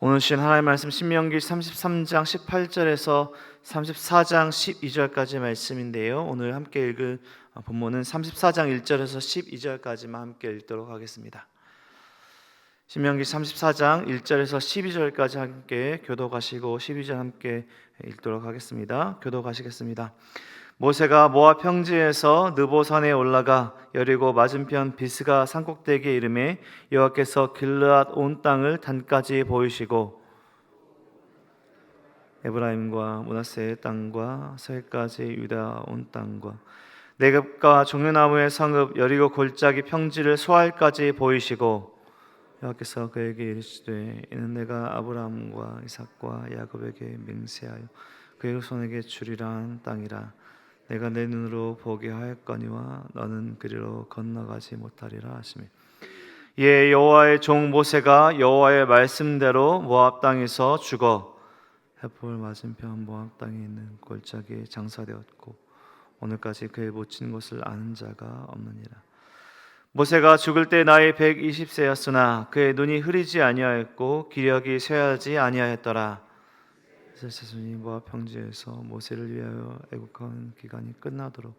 오늘 주신 하나님의 말씀 신명기 33장 18절에서 34장 12절까지 말씀인데요. 오늘 함께 읽을 본문은 34장 1절에서 12절까지만 함께 읽도록 하겠습니다. 신명기 34장 1절에서 12절까지 함께 교독하시고 12절 함께 읽도록 하겠습니다. 교독하시겠습니다. 모세가 모압 평지에서 느보산에 올라가 여리고 맞은편 비스가 산꼭대기에 이르매 여호와께서 길르앗 온 땅을 단까지 보이시고 에브라임과 므낫세의 땅과 서해까지 유다 온 땅과 네겝과 종려나무의 성읍 여리고 골짜기 평지를 소알까지 보이시고 여호와께서 그에게 이르시되 이는 내가 아브라함과 이삭과 야곱에게 맹세하여 그의 손에게 주리라 한 땅이라. 내가 내 눈으로 보게 하였거니와 너는 그리로 건너가지 못하리라 하시며 이에 여호와의 종 모세가 여호와의 말씀대로 모압 땅에서 죽어 햇볼 맞은편 모압 땅에 있는 골짜기에 장사되었고 오늘까지 그의 묻힌 곳을 아는 자가 없느니라. 모세가 죽을 때 나이 120세였으나 그의 눈이 흐리지 아니하였고 기력이 쇠하지 아니하였더라. 자손이 모압 평지에서 모세를 위하여 애국하는 기간이 끝나도록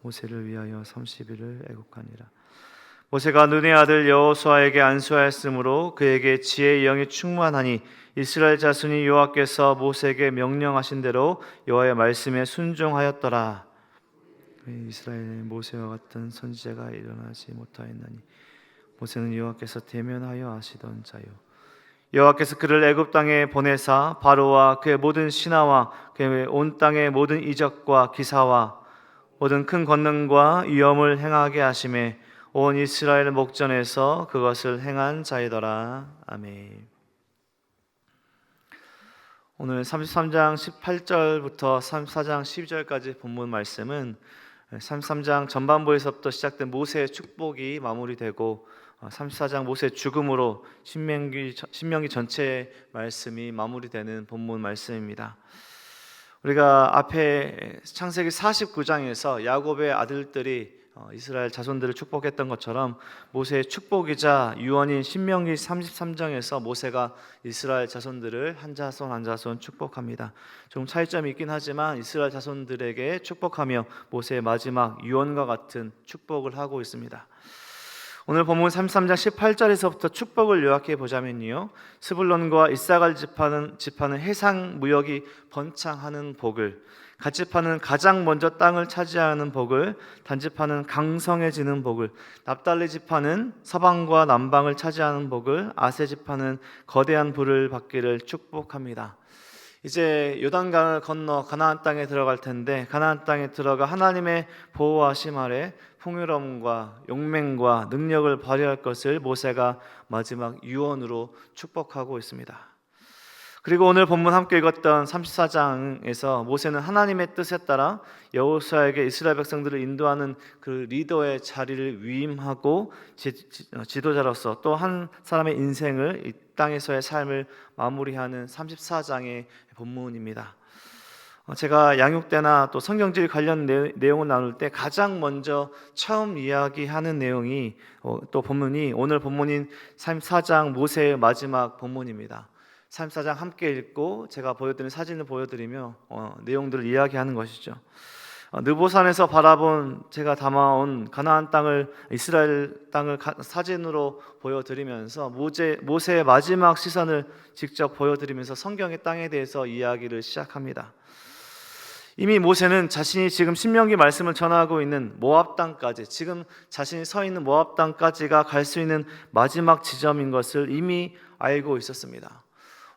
모세를 위하여 30일을 애국하니라. 모세가 눈의 아들 여호수아에게 안수하였으므로 그에게 지혜의 영이 충만하니 이스라엘 자손이 여호와께서 모세에게 명령하신 대로 여호와의 말씀에 순종하였더라. 이스라엘에 모세와 같은 선지자가 일어나지 못하였나니 모세는 여호와께서 대면하여 하시던 자요 여호와께서 그를 애굽 땅에 보내사 바로와 그의 모든 신하와 그의 온 땅의 모든 이적과 기사와 모든 큰 권능과 위엄을 행하게 하심에 온 이스라엘 목전에서 그것을 행한 자이더라. 아멘. 오늘 33장 18절부터 34장 12절까지 본문 말씀은 33장 전반부에서부터 시작된 모세의 축복이 마무리되고 34장 모세의 죽음으로 신명기 전체의 말씀이 마무리되는 본문 말씀입니다. 우리가 앞에 창세기 49장에서 야곱의 아들들이 이스라엘 자손들을 축복했던 것처럼 모세의 축복이자 유언인 신명기 33장에서 모세가 이스라엘 자손들을 한 자손 한 자손 축복합니다. 좀 차이점이 있긴 하지만 이스라엘 자손들에게 축복하며 모세의 마지막 유언과 같은 축복을 하고 있습니다. 오늘 본문 33장 18절에서부터 축복을 요약해 보자면요, 스불론과 이사갈 지파는 해상 무역이 번창하는 복을, 갓지파는 가장 먼저 땅을 차지하는 복을, 단지파는 강성해지는 복을, 납달리 지파는 서방과 남방을 차지하는 복을, 아세 지파는 거대한 부를 받기를 축복합니다. 이제 요단강을 건너 가나안 땅에 들어갈 텐데 가나안 땅에 들어가 하나님의 보호하심 아래 풍요로움과 용맹과 능력을 발휘할 것을 모세가 마지막 유언으로 축복하고 있습니다. 그리고 오늘 본문 함께 읽었던 34장에서 모세는 하나님의 뜻에 따라 여호수아에게 이스라엘 백성들을 인도하는 그 리더의 자리를 위임하고 지도자로서 또 한 사람의 인생을, 이 땅에서의 삶을 마무리하는 34장의 본문입니다. 제가 양육 때나 또 성경질 관련 내용을 나눌 때 가장 먼저 처음 이야기하는 내용이 또 본문이 오늘 본문인 34장 모세의 마지막 본문입니다. 34장 함께 읽고 제가 보여드린 사진을 보여드리며 내용들을 이야기하는 것이죠. 느보산에서 바라본 제가 담아온 가나안 땅을, 이스라엘 땅을 사진으로 보여드리면서 모세의 마지막 시선을 직접 보여드리면서 성경의 땅에 대해서 이야기를 시작합니다. 이미 모세는 자신이 지금 신명기 말씀을 전하고 있는 모압 땅까지, 지금 자신이 서 있는 모압 땅까지가 갈 수 있는 마지막 지점인 것을 이미 알고 있었습니다.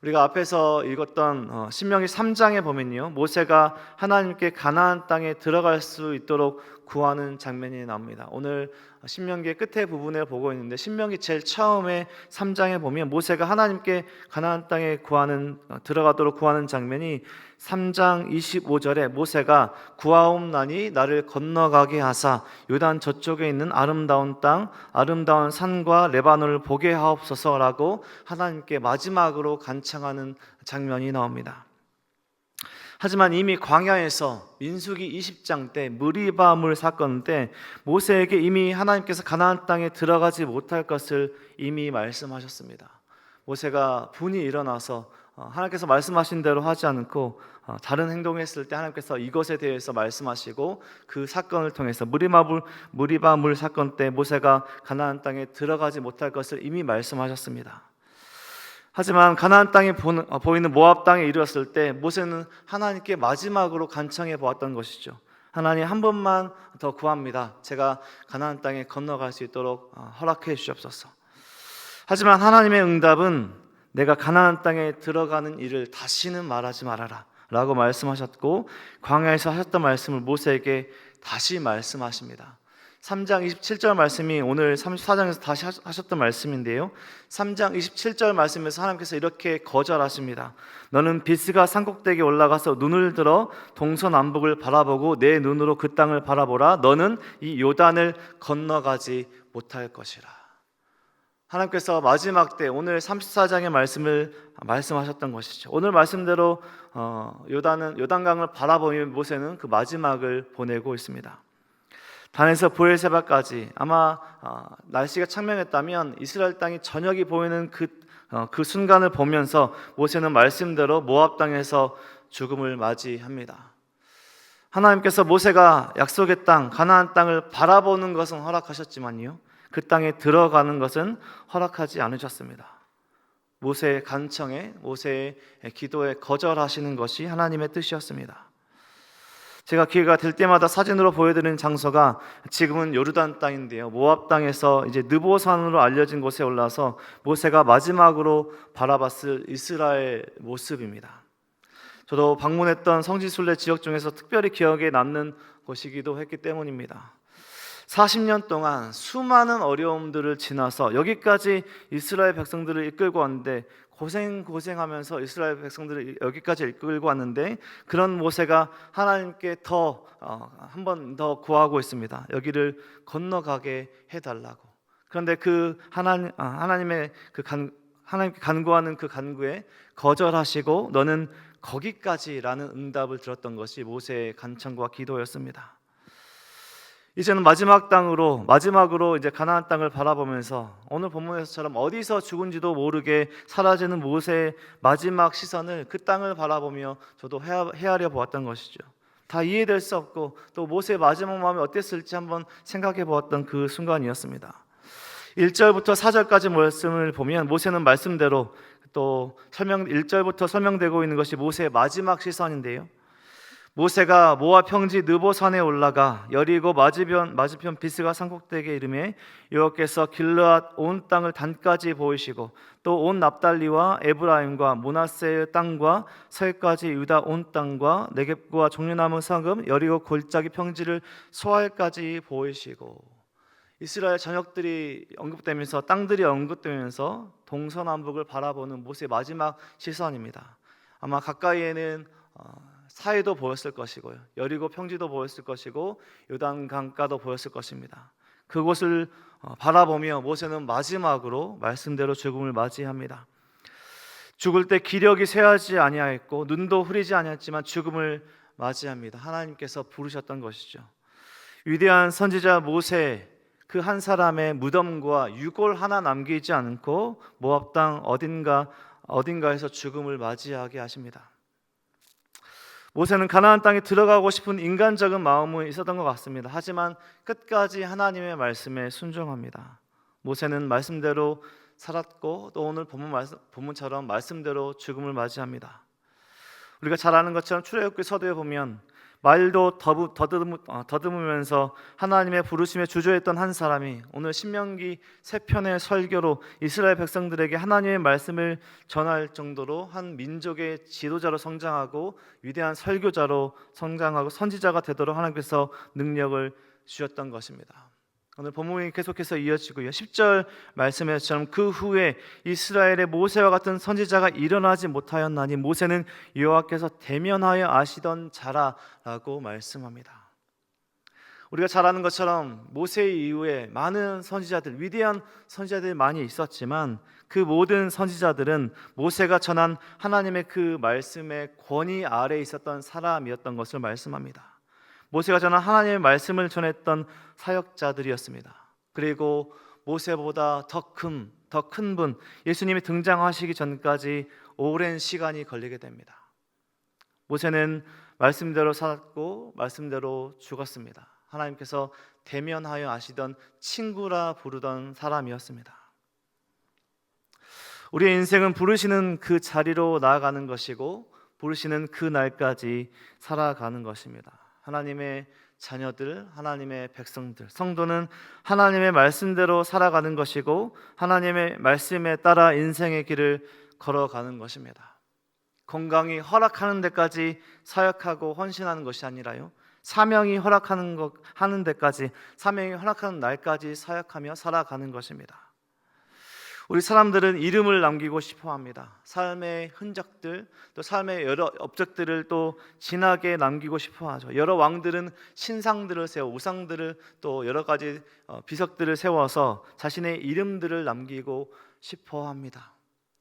우리가 앞에서 읽었던 신명기 3장에 보면요, 모세가 하나님께 가나안 땅에 들어갈 수 있도록 구하는 장면이 나옵니다. 오늘 신명기의 끝에 부분을 보고 있는데 신명기 제일 처음에 3장에 보면 모세가 하나님께 가나안 땅에 들어가도록 구하는 장면이 3장 25절에 모세가 구하옵나니 나를 건너가게 하사 요단 저쪽에 있는 아름다운 땅, 아름다운 산과 레바논을 보게 하옵소서라고 하나님께 마지막으로 간청하는 장면이 나옵니다. 하지만 이미 광야에서 민수기 20장 때 무리바 물 사건 때 모세에게 이미 하나님께서 가나안 땅에 들어가지 못할 것을 이미 말씀하셨습니다. 모세가 분이 일어나서 하나님께서 말씀하신 대로 하지 않고 다른 행동했을 때 하나님께서 이것에 대해서 말씀하시고 그 사건을 통해서 무리바 물 사건 때 모세가 가나안 땅에 들어가지 못할 것을 이미 말씀하셨습니다. 하지만 가나안 땅에 보이는 모압 땅에 이르렀을 때 모세는 하나님께 마지막으로 간청해 보았던 것이죠. 하나님, 한 번만 더 구합니다. 제가 가나안 땅에 건너갈 수 있도록 허락해 주시옵소서. 하지만 하나님의 응답은 내가 가나안 땅에 들어가는 일을 다시는 말하지 말아라 라고 말씀하셨고, 광야에서 하셨던 말씀을 모세에게 다시 말씀하십니다. 3장 27절 말씀이 오늘 34장에서 다시 하셨던 말씀인데요, 3장 27절 말씀에서 하나님께서 이렇게 거절하십니다. 너는 비스가 산꼭대기에 올라가서 눈을 들어 동서남북을 바라보고 내 눈으로 그 땅을 바라보라. 너는 이 요단을 건너가지 못할 것이라. 하나님께서 마지막 때 오늘 34장의 말씀을 말씀하셨던 것이죠. 오늘 말씀대로 요단강을 바라보며 모세는 그 마지막을 보내고 있습니다. 단에서 브엘세바까지 아마 날씨가 창명했다면 이스라엘 땅이 저녁이 보이는 그 순간을 보면서 모세는 말씀대로 모압 땅에서 죽음을 맞이합니다. 하나님께서 모세가 약속의 땅 가나안 땅을 바라보는 것은 허락하셨지만요, 그 땅에 들어가는 것은 허락하지 않으셨습니다. 모세의 간청에, 모세의 기도에 거절하시는 것이 하나님의 뜻이었습니다. 제가 기회가 될 때마다 사진으로 보여드리는 장소가 지금은 요르단 땅인데요, 모압 땅에서 이제 느보산으로 알려진 곳에 올라서 모세가 마지막으로 바라봤을 이스라엘 모습입니다. 저도 방문했던 성지순례 지역 중에서 특별히 기억에 남는 곳이기도 했기 때문입니다. 40년 동안 수많은 어려움들을 지나서 여기까지 이스라엘 백성들을 이끌고 왔는데, 고생하면서 이스라엘 백성들을 여기까지 이끌고 왔는데, 그런 모세가 하나님께 한 번 더 구하고 있습니다. 여기를 건너가게 해달라고. 그런데 그 하나님께 간구하는 그 간구에 거절하시고 너는 거기까지라는 응답을 들었던 것이 모세의 간청과 기도였습니다. 이제는 마지막으로 이제 가나안 땅을 바라보면서 오늘 본문에서처럼 어디서 죽은지도 모르게 사라지는 모세의 마지막 시선을 그 땅을 바라보며 저도 헤아려 보았던 것이죠. 다 이해될 수 없고 또 모세의 마지막 마음이 어땠을지 한번 생각해 보았던 그 순간이었습니다. 1절부터 4절까지 말씀을 보면 모세는 말씀대로 또 1절부터 설명되고 있는 것이 모세의 마지막 시선인데요, 모세가 모압 평지 느보산에 올라가 여리고 맞은편 비스가 산꼭대기에 이르매 여호와께서 길르앗 온 땅을 단까지 보이시고 또 온 납달리와 에브라임과 므낫세의 땅과 서해까지 유다 온 땅과 네겝과 종려나무 성읍 여리고 골짜기 평지를 소알까지 보이시고, 이스라엘 전역들이 언급되면서 땅들이 언급되면서 동서남북을 바라보는 모세의 마지막 시선입니다. 아마 가까이에는 사해도 보였을 것이고요, 여리고 평지도 보였을 것이고 요단 강가도 보였을 것입니다. 그곳을 바라보며 모세는 마지막으로 말씀대로 죽음을 맞이합니다. 죽을 때 기력이 쇠하지 아니하였고 눈도 흐리지 아니했지만 죽음을 맞이합니다. 하나님께서 부르셨던 것이죠. 위대한 선지자 모세, 그 한 사람의 무덤과 유골 하나 남기지 않고 모압 땅 어딘가에서 죽음을 맞이하게 하십니다. 모세는 가나안 땅에 들어가고 싶은 인간적인 마음은 있었던 것 같습니다. 하지만 끝까지 하나님의 말씀에 순종합니다. 모세는 말씀대로 살았고 또 오늘 본문처럼 말씀대로 죽음을 맞이합니다. 우리가 잘 아는 것처럼 출애굽기 서두에 보면 말도 더듬으면서 하나님의 부르심에 주저했던 한 사람이 오늘 신명기 3편의 설교로 이스라엘 백성들에게 하나님의 말씀을 전할 정도로 한 민족의 지도자로 성장하고 위대한 설교자로 성장하고 선지자가 되도록 하나님께서 능력을 주셨던 것입니다. 오늘 본문이 계속해서 이어지고요, 10절 말씀에서처럼 그 후에 이스라엘의 모세와 같은 선지자가 일어나지 못하였나니 모세는 여호와께서 대면하여 아시던 자라라고 말씀합니다. 우리가 잘 아는 것처럼 모세 이후에 많은 선지자들, 위대한 선지자들이 많이 있었지만 그 모든 선지자들은 모세가 전한 하나님의 그 말씀의 권위 아래에 있었던 사람이었던 것을 말씀합니다. 모세가 전한 하나님의 말씀을 전했던 사역자들이었습니다. 그리고 모세보다 더 큰 분, 예수님이 등장하시기 전까지 오랜 시간이 걸리게 됩니다. 모세는 말씀대로 살았고 말씀대로 죽었습니다. 하나님께서 대면하여 아시던 친구라 부르던 사람이었습니다. 우리의 인생은 부르시는 그 자리로 나아가는 것이고 부르시는 그 날까지 살아가는 것입니다. 하나님의 자녀들, 하나님의 백성들, 성도는 하나님의 말씀대로 살아가는 것이고 하나님의 말씀에 따라 인생의 길을 걸어가는 것입니다. 건강이 허락하는 데까지 사역하고 헌신하는 것이 아니라요, 사명이 하는 데까지, 사명이 허락하는 날까지 사역하며 살아가는 것입니다. 우리 사람들은 이름을 남기고 싶어 합니다. 삶의 흔적들, 또 삶의 여러 업적들을 또 진하게 남기고 싶어 하죠. 여러 왕들은 신상들을 세워 우상들을 또 여러 가지 비석들을 세워서 자신의 이름들을 남기고 싶어 합니다.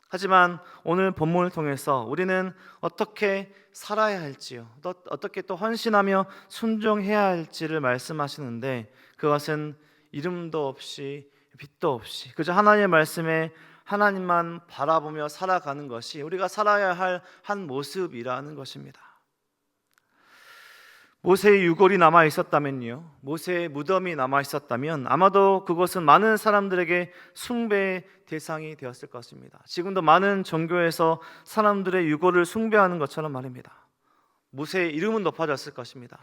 하지만 오늘 본문을 통해서 우리는 어떻게 살아야 할지요, 또 어떻게 또 헌신하며 순종해야 할지를 말씀하시는데, 그것은 이름도 없이 빛도 없이 그저 하나님의 말씀에 하나님만 바라보며 살아가는 것이 우리가 살아야 할 한 모습이라는 것입니다. 모세의 유골이 남아 있었다면요, 모세의 무덤이 남아 있었다면 아마도 그것은 많은 사람들에게 숭배의 대상이 되었을 것입니다. 지금도 많은 종교에서 사람들의 유골을 숭배하는 것처럼 말입니다. 모세의 이름은 높아졌을 것입니다.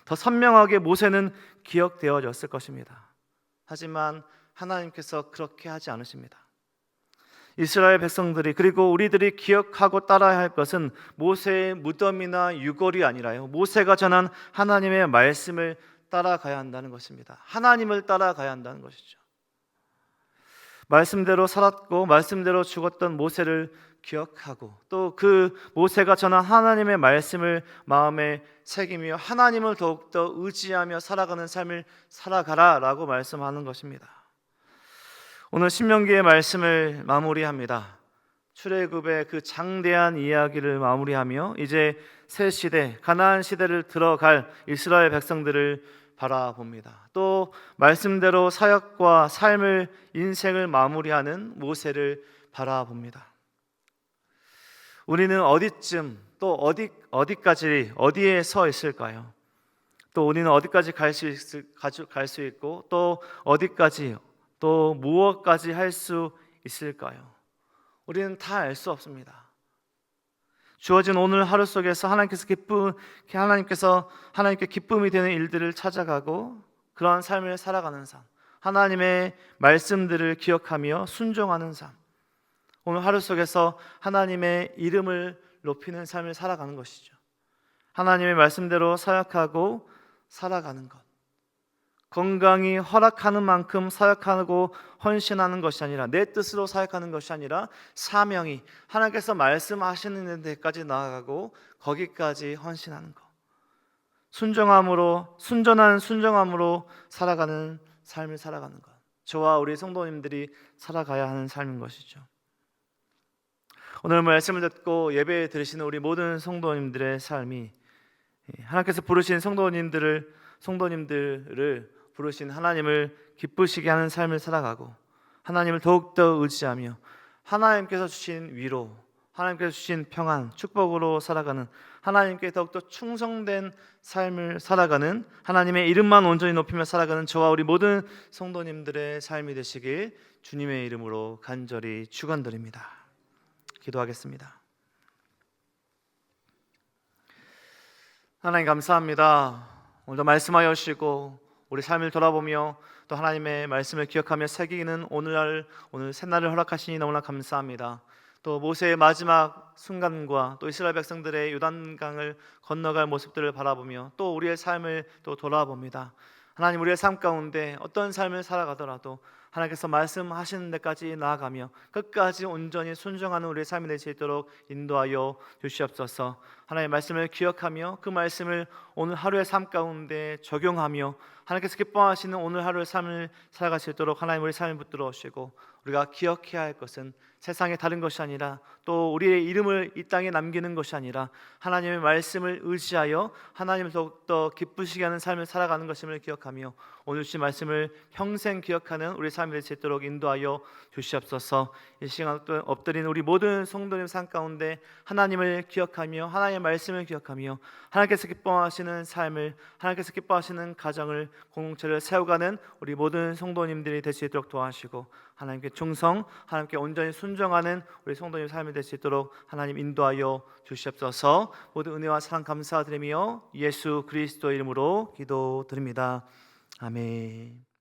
더 선명하게 모세는 기억되어졌을 것입니다. 하지만 하나님께서 그렇게 하지 않으십니다. 이스라엘 백성들이, 그리고 우리들이 기억하고 따라야 할 것은 모세의 무덤이나 유골이 아니라요, 모세가 전한 하나님의 말씀을 따라가야 한다는 것입니다. 하나님을 따라가야 한다는 것이죠. 말씀대로 살았고 말씀대로 죽었던 모세를 기억하고 또 그 모세가 전한 하나님의 말씀을 마음에 새기며 하나님을 더욱더 의지하며 살아가는 삶을 살아가라라고 말씀하는 것입니다. 오늘 신명기의 말씀을 마무리합니다. 출애굽의 그 장대한 이야기를 마무리하며 이제 새 시대, 가나안 시대를 들어갈 이스라엘 백성들을 바라봅니다. 또 말씀대로 사역과 삶을, 인생을 마무리하는 모세를 바라봅니다. 우리는 어디쯤, 또 어디까지, 어디에 서 있을까요? 또 우리는 어디까지 갈 수 있고 또 어디까지, 또 무엇까지 할 수 있을까요? 우리는 다 알 수 없습니다. 주어진 오늘 하루 속에서 하나님께 기쁨이 되는 일들을 찾아가고 그러한 삶을 살아가는 삶, 하나님의 말씀들을 기억하며 순종하는 삶, 오늘 하루 속에서 하나님의 이름을 높이는 삶을 살아가는 것이죠. 하나님의 말씀대로 사역하고 살아가는 것, 건강이 허락하는 만큼 사역하고 헌신하는 것이 아니라, 내 뜻으로 사역하는 것이 아니라 사명이 하나님께서 말씀하시는 데까지 나아가고 거기까지 헌신하는 것, 순전한 순종함으로 살아가는 삶을 살아가는 것, 저와 우리 성도님들이 살아가야 하는 삶인 것이죠. 오늘 말씀을 듣고 예배 드리시는 우리 모든 성도님들의 삶이 하나님께서 부르신 성도님들을 부르신 하나님을 기쁘시게 하는 삶을 살아가고 하나님을 더욱더 의지하며 하나님께서 주신 위로, 하나님께서 주신 평안, 축복으로 살아가는, 하나님께 더욱더 충성된 삶을 살아가는, 하나님의 이름만 온전히 높이며 살아가는 저와 우리 모든 성도님들의 삶이 되시길 주님의 이름으로 간절히 축원드립니다. 기도하겠습니다. 하나님 감사합니다. 오늘도 말씀하여 주시고 우리 삶을 돌아보며 또 하나님의 말씀을 기억하며 새기는 오늘 새날을 허락하시니 너무나 감사합니다. 또 모세의 마지막 순간과 또 이스라엘 백성들의 요단강을 건너갈 모습들을 바라보며 또 우리의 삶을 또 돌아봅니다. 하나님, 우리의 삶 가운데 어떤 삶을 살아가더라도 하나님께서 말씀하시는 데까지 나아가며 끝까지 온전히 순종하는 우리의 삶이 될 수 있도록 인도하여 주시옵소서. 하나님의 말씀을 기억하며 그 말씀을 오늘 하루의 삶 가운데 적용하며 하나님께서 기뻐하시는 오늘 하루의 삶을 살아갈 수 있도록 하나님 우리 삶을 붙들어 주시고, 우리가 기억해야 할 것은 세상에 다른 것이 아니라 또 우리의 이름을 이 땅에 남기는 것이 아니라 하나님의 말씀을 의지하여 하나님을 더욱더 기쁘시게 하는 삶을 살아가는 것임을 기억하며 오늘 주신 말씀을 평생 기억하는 우리 삶이 될 수 있도록 인도하여 주시옵소서. 이 시간 엎드린 우리 모든 성도님 삶 가운데 하나님을 기억하며 하나님의 말씀을 기억하며 하나님께서 기뻐하시는 삶을, 하나님께서 기뻐하시는 가정을, 공동체를 세워가는 우리 모든 성도님들이 될 수 있도록 도와주시고, 하나님께 충성, 하나님께 온전히 순종하는 우리 성도님 삶이 될 수 있도록 하나님 인도하여 주시옵소서. 모든 은혜와 사랑 감사드리며 예수 그리스도 이름으로 기도드립니다. 아멘.